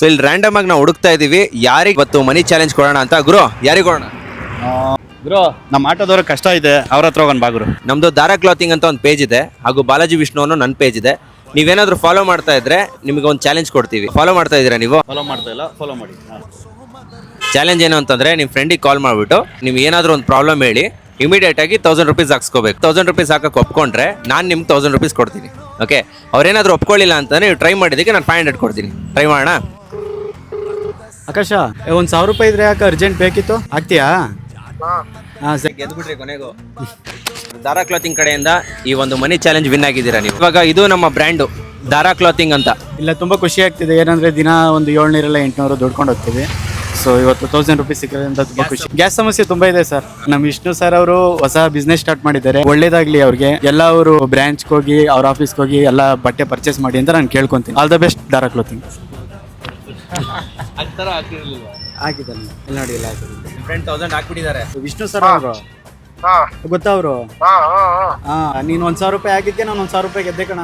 So ಇಲ್ಲಿ random ಆಗಿ ನಾವು ಹುಡುಕ್ತಾ ಇದೀವಿ ಯಾರಿಗೆ ಇವತ್ತು ಮನಿ ಚಾಲೆಂಜ್ ಕೊಡೋಣ ಅಂತ. ಗುರು ಯಾರಿಗೆ ಕೊಡೋಣ? ಬ್ರೋ ನಮ್ಮ ಆಟೋದವ್ರ ಕಷ್ಟ ಇದೆ, ಅವ್ರ ಹತ್ರ ಹೋಗೋಣ ಬಾಗ್ರು. ನಮ್ದು ದಾರಾ ಕ್ಲಾತಿಂಗ್ ಅಂತ ಒಂದು ಪೇಜ್ ಇದೆ, ಹಾಗೂ ಬಾಲಾಜಿ ವಿಷ್ಣು ಅನ್ನೋ ನನ್ನ ಪೇಜ್ ಇದೆ. ನೀವೇನಾದ್ರೂ ಫಾಲೋ ಮಾಡ್ತಾ ಇದ್ರೆ ನಿಮಗೆ ಒಂದು ಚಾಲೆಂಜ್ ಕೊಡ್ತೀವಿ. ಫಾಲೋ ಮಾಡ್ತಾ ಇದ್ದೀರಾ ನೀವು? ಫಾಲೋ ಮಾಡ್ತಾ ಇಲ್ಲ, ಫಾಲೋ ಮಾಡಿ. ಚಾಲೆಂಜ್ ಏನು ಅಂತಂದ್ರೆ ನಿಮ್ಮ ಫ್ರೆಂಡಿಗೆ ಕಾಲ್ ಮಾಡಿಬಿಟ್ಟು ನಿಮ್ಗೆ ಏನಾದರೂ ಒಂದು ಪ್ರಾಬ್ಲಮ್ ಹೇಳಿ ಇಮಿಡಿಯೇಟ್ ಆಗಿ 1000 ರೂಪೀಸ್ ಹಾಕ್ಸ್ಕೋಬೇಕು. 1000 ರೂಪೀಸ್ ಹಾಕಕ್ಕೆ ಒಪ್ಕೊಂಡ್ರೆ ನಾನು ನಿಮ್ಗೆ 1000 ರೂಪೀಸ್ ಕೊಡ್ತೀನಿ. ಓಕೆ, ಅವ್ರೇನಾದರೂ ಒಪ್ಕೊಳ್ಳಿಲ್ಲ ಅಂತಂದ್ರೆ ನೀವು ಟ್ರೈ ಮಾಡಿದ್ದಕ್ಕೆ ನಾನು 500 ಕೊಡ್ತೀನಿ. ಟ್ರೈ ಮಾಡೋಣ. ಆಕಾಶ, ಒಂದು 1000 ರೂಪಾಯಿ ಇದ್ರೆ ಯಾಕೆ ಅರ್ಜೆಂಟ್ ಬೇಕಿತ್ತು, ಆಗ್ತೀಯಾ? ಹಾಂ ಸರಿ. ಗೆದ್ಬಿಟ್ರಿ ಕೊನೆಗೂ. ದಾರಾ ಕ್ಲಾತಿಂಗ್ ಕಡೆಯಿಂದ ಈ ಒಂದು ಮನಿ ಚಾಲೆಂಜ್ ವಿನ್ ಆಗಿದ್ದೀರಾ ನೀವು. ಇವಾಗ ಇದು ನಮ್ಮ ಬ್ರ್ಯಾಂಡು ದಾರಾ ಕ್ಲಾತಿಂಗ್ ಅಂತ. ಇಲ್ಲ, ತುಂಬ ಖುಷಿ ಆಗ್ತಿದೆ. ಏನಂದರೆ ದಿನ ಒಂದು 700 800 ದುಡ್ಕೊಂಡು ಹೋಗ್ತೀವಿ. ಸೊ ಇವತ್ತು 1000 ರೂಪೀಸ್ ಸಿಕ್ಕಿರೋದ್ರಿಂದ ತುಂಬ ಖುಷಿ. ಗ್ಯಾಸ್ ಸಮಸ್ಯೆ ತುಂಬ ಇದೆ ಸರ್. ನಮ್ಮ ವಿಷ್ಣು ಸರ್ ಅವರು ಹೊಸ ಬಿಸ್ನೆಸ್ ಸ್ಟಾರ್ಟ್ ಮಾಡಿದ್ದಾರೆ. ಒಳ್ಳೇದಾಗ್ಲಿ ಅವ್ರಿಗೆ. ಎಲ್ಲ ಅವರು ಬ್ರಾಂಚ್ಗೆ ಹೋಗಿ ಅವ್ರ ಆಫೀಸ್ಗೆ ಹೋಗಿ ಎಲ್ಲ ಬಟ್ಟೆ ಪರ್ಚೇಸ್ ಮಾಡಿ ಅಂತ ನಾನು ಕೇಳ್ಕೊತೀನಿ. ಆಲ್ ದ ಬೆಸ್ಟ್ ದಾರಾ ಕ್ಲಾತಿಂಗ್. ಹಾಕಿದ್ದಾನೆ ಇಲ್ಲಿ ನೋಡಿ, ಇಲ್ಲ ಫ್ರೆಂಡ್ 1000 ಹಾಕ್ಬಿಟ್ಟಿದ್ದಾರೆ. ವಿಷ್ಣು ಸರ್ ಅವರು ಗೊತ್ತಾ ಅವರು? ನೀನು 1000 ರೂಪಾಯಿ ಹಾಕಿದ್ಕೆ ನಾನು 1000 ರೂಪಾಯಿ ಗೆದ್ದೆ ಕಣ.